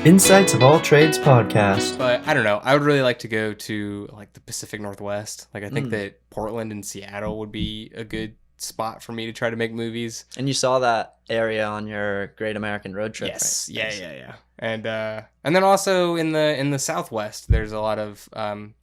Insights of All Trades podcast. But I don't know. I would really like to go to like the Pacific Northwest. Like I think that Portland and Seattle would be a good spot for me to try to make movies. And you saw that area on your Great American Road Trip, Yes. right? Yeah. And then also in the Southwest, there's a lot of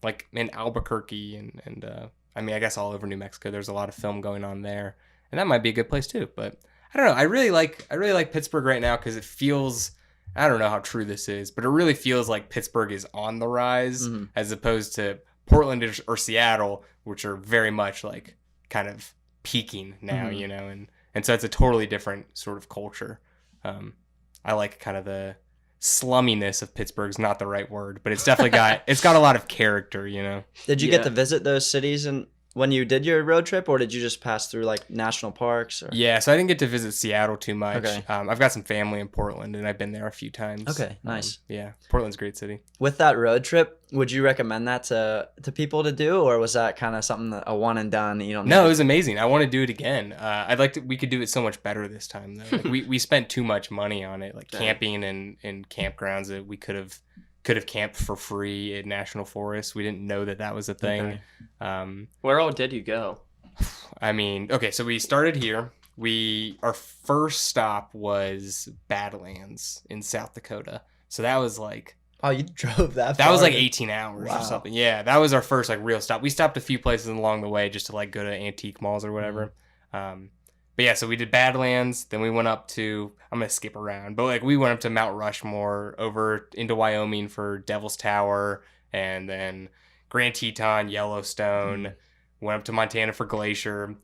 like in Albuquerque and I mean I guess all over New Mexico, there's a lot of film going on there, and that might be a good place too. But I don't know. I really like Pittsburgh right now because it feels. I don't know how true this is, but it really feels like Pittsburgh is on the rise as opposed to Portland or Seattle, which are very much like kind of peaking now, you know, and so it's a totally different sort of culture. I like kind of the slumminess of Pittsburgh's not the right word, but it's definitely got a lot of character, you know. Did you get to visit those cities and when you did your road trip, or did you just pass through like national parks? Or? Yeah, so I didn't get to visit Seattle too much. Okay. I've got some family in Portland, and I've been there a few times. Okay, nice. Yeah, Portland's a great city. With that road trip, would you recommend that to people to do, or was that kind of something that a one and done? You don't. No, it was amazing. I want to do it again. I'd like to. We could do it so much better this time, though. Like, we spent too much money on it, like camping and campgrounds that we could have camped for free at national forests. We didn't know that was a thing. Okay. Where all did you go? I mean, okay, so we started here. Our first stop was Badlands in South Dakota. So that was like... Oh, you drove that far? That was like 18 hours Wow. or something. Yeah, that was our first like real stop. We stopped a few places along the way just to like go to antique malls or whatever. But yeah, so we did Badlands. Then we went up to... I'm going to skip around. But like we went up to Mount Rushmore, over into Wyoming for Devil's Tower, and then Grand Teton, Yellowstone. Went up to Montana for Glacier.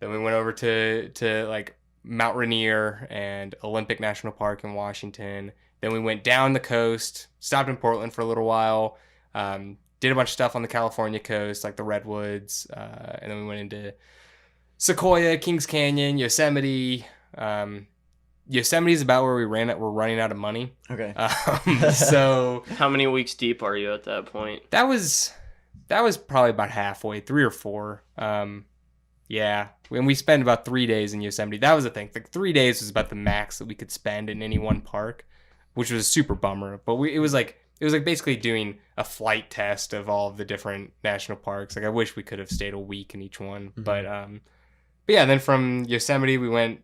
Then we went over to like Mount Rainier and Olympic National Park in Washington. Then we went down the coast, stopped in Portland for a little while, did a bunch of stuff on the California coast, like the Redwoods, and then we went into Sequoia, Kings Canyon, Yosemite. Yosemite's about where we're running out of money. Okay. So How many weeks deep are you at that point? that was probably about halfway, 3 or 4. Yeah, when we spent about 3 days in Yosemite, that was the thing. Like 3 days was about the max that we could spend in any one park, which was a super bummer. But it was like basically doing a flight test of all of the different national parks. Like I wish we could have stayed a week in each one. But yeah, then from Yosemite we went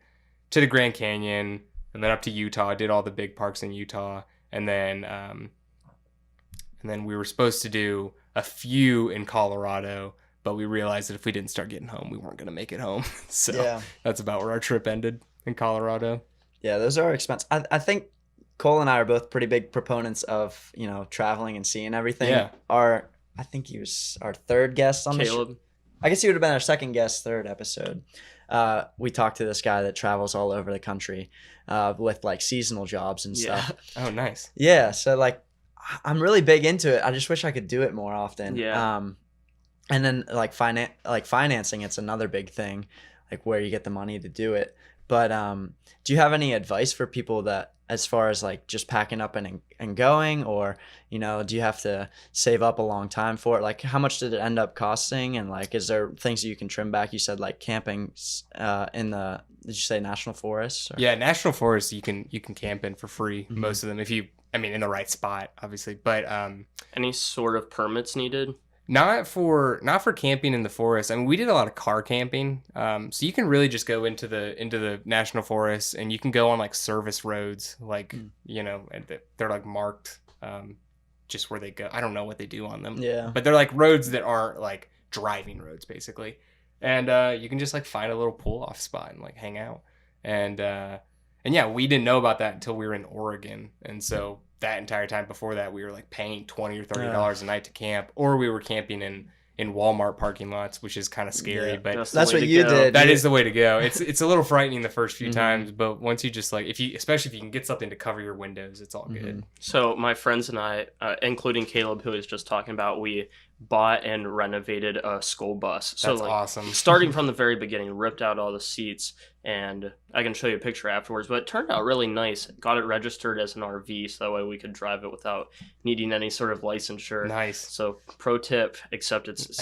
to the Grand Canyon and then up to Utah. Did all the big parks in Utah, and then we were supposed to do a few in Colorado, but we realized that if we didn't start getting home, we weren't going to make it home. So that's about where our trip ended in Colorado. Yeah, those are expensive. I think Cole and I are both pretty big proponents of, you know, traveling and seeing everything. Yeah. I think he was our third guest on the show. Caleb? I guess he would have been our second guest, third episode. We talked to this guy that travels all over the country with like seasonal jobs and stuff. Oh, nice. Yeah, so like I'm really big into it. I just wish I could do it more often. Yeah. And then like financing, it's another big thing, like where you get the money to do it. But do you have any advice for people that, as far as like just packing up and going, or, you know, do you have to save up a long time for it? Like how much did it end up costing? And like, is there things that you can trim back? You said like camping in the, did you say national forests? Or? Yeah, national forests you can camp in for free, most of them, if you, I mean, in the right spot, obviously. But Any sort of permits needed? not for camping in the forest. I mean, we did a lot of car camping. So you can really just go into the national forest, and you can go on like service roads, like you know, and they're like marked just where they go. I don't know what they do on them. Yeah. But they're like roads that aren't like driving roads, basically. And you can just like find a little pull off spot and like hang out. And yeah, we didn't know about that until we were in Oregon, and so that entire time before that, we were like paying $20 or $30 a night to camp, or we were camping in Walmart parking lots, which is kind of scary. But that's what you did. That is the way to go. It's a little frightening the first few times, but once you just like, especially if you can get something to cover your windows, it's all good. So my friends and I, including Caleb, who was just talking about, we bought and renovated a school bus. So That's like awesome. starting from the very beginning, ripped out all the seats, and I can show you a picture afterwards, but it turned out really nice. Got it registered as an RV so that way we could drive it without needing any sort of licensure. Nice. So pro tip, except it's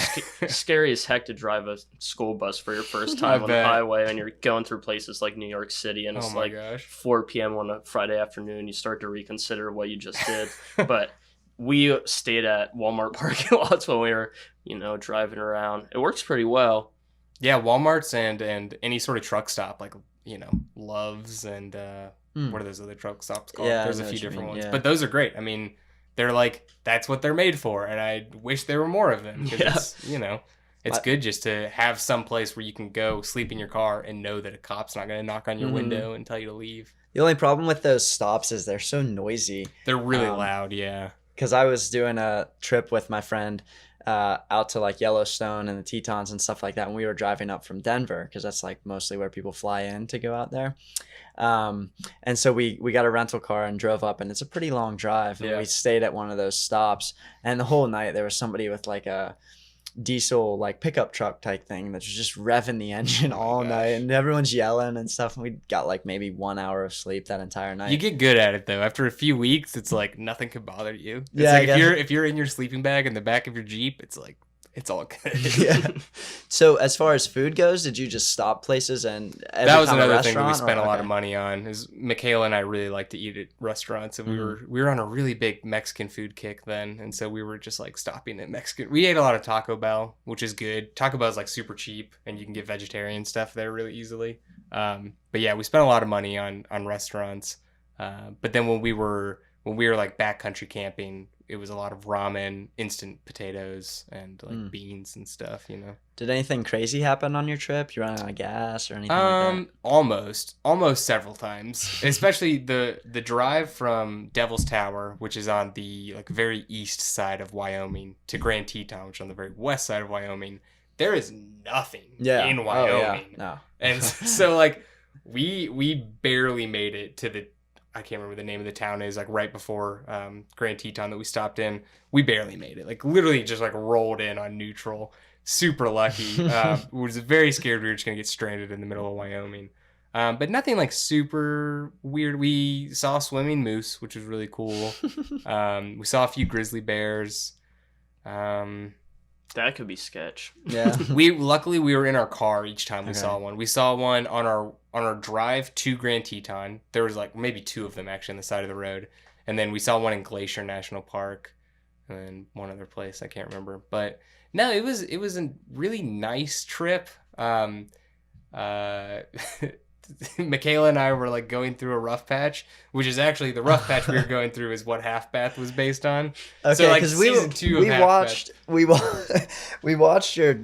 scary as heck to drive a school bus for your first time on the highway, and you're going through places like New York City, and it's like gosh. 4 p.m. on a Friday afternoon. You start to reconsider what you just did. But we stayed at Walmart parking lots when we were, driving around. It works pretty well. Yeah, Walmart's and any sort of truck stop, like, Love's and what are those other truck stops called? Yeah, There's I a know few what you different mean, ones. yeah. But those are great. I mean, they're like, that's what they're made for. And I wish there were more of them. Because it's, it's good just to have some place where you can go sleep in your car and know that a cop's not going to knock on your window and tell you to leave. The only problem with those stops is they're so noisy. They're really loud, yeah. Because I was doing a trip with my friend out to like Yellowstone and the Tetons and stuff like that, and we were driving up from Denver because that's like mostly where people fly in to go out there. And so we got a rental car and drove up, and it's a pretty long drive. And we stayed at one of those stops, and the whole night there was somebody with like a diesel like pickup truck type thing that was just revving the engine all night, and everyone's yelling and stuff, and we got like maybe 1 hour of sleep that entire night. You get good at it though. After a few weeks, it's like nothing can bother you. It's Yeah, like if you're in your sleeping bag in the back of your Jeep, it's like it's all good. Yeah. So as far as food goes, did you just stop places and that was another thing that we restaurant, spent or- a lot of okay. money on. Is Michaela and I really like to eat at restaurants, and we were on a really big Mexican food kick then, and so we were just like stopping at Mexican. We ate a lot of Taco Bell, which is good. Taco Bell is like super cheap, and you can get vegetarian stuff there really easily. But yeah, we spent a lot of money on restaurants. But then when we were like backcountry camping, it was a lot of ramen, instant potatoes, and like beans and stuff, Did anything crazy happen on your trip? You running out of gas or anything like that? Almost several times, especially the drive from Devil's Tower, which is on the like very east side of Wyoming, to Grand Teton, which is on the very west side of Wyoming. There is nothing in Wyoming. No. And so like we barely made it to the, I can't remember the name of the town is, like right before Grand Teton that we stopped in. We barely made it. Like literally just like rolled in on neutral. Super lucky. Was very scared we were just gonna get stranded in the middle of Wyoming. But nothing like super weird. We saw a swimming moose, which was really cool. We saw a few grizzly bears. That could be sketch. Yeah. Luckily we were in our car each time we Okay. saw one. We saw one on our drive to Grand Teton. There was like maybe two of them actually on the side of the road, and then we saw one in Glacier National Park, and then one other place I can't remember. But no, it was a really nice trip. Michaela and I were like going through a rough patch, which is actually the rough patch we were going through is what Half Bath was based on. Okay, So, like, because season 2 of we Half watched we watched your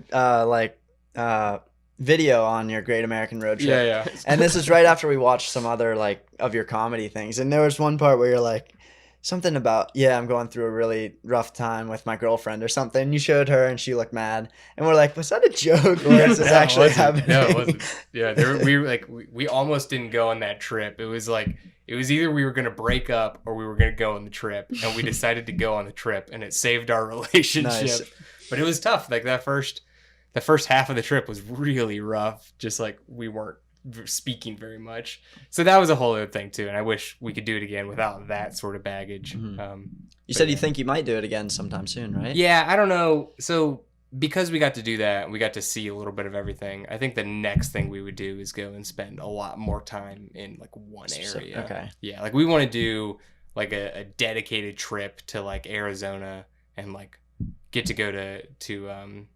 video on your Great American Road Trip. Yeah. And this is right after we watched some other like of your comedy things, and there was one part where you're like something about, I'm going through a really rough time with my girlfriend or something. You showed her and she looked mad, and we're like, was that a joke or is this actually happening? No, it wasn't. Yeah, we almost didn't go on that trip. It was either we were gonna break up or we were gonna go on the trip, and we decided to go on the trip, and it saved our relationship. Nice. But it was tough. Like the first half of the trip was really rough. Just like we weren't speaking very much, so that was a whole other thing too. And I wish we could do it again without that sort of baggage. You said you think you might do it again sometime soon, right? Yeah, I don't know. So because we got to do that, we got to see a little bit of everything. I think the next thing we would do is go and spend a lot more time in like one area. Okay. Yeah, like we want to do like a dedicated trip to like Arizona and like get to go to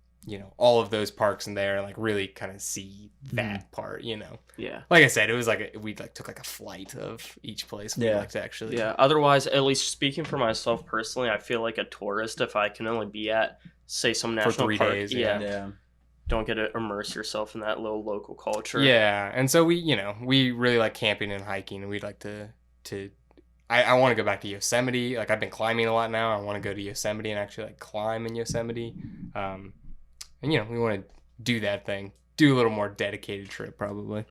all of those parks in there and like really kind of see that part, Yeah. Like I said, it was like we like took like a flight of each place we'd like to actually. Yeah. Otherwise, at least speaking for myself personally, I feel like a tourist if I can only be at, say, some national for 3 park. days. Yeah. Don't get to immerse yourself in that little local culture. Yeah, and so we really like camping and hiking, and we'd like to. I want to go back to Yosemite. Like I've been climbing a lot now. I want to go to Yosemite and actually like climb in Yosemite. And we want to do that thing. Do a little more dedicated trip probably.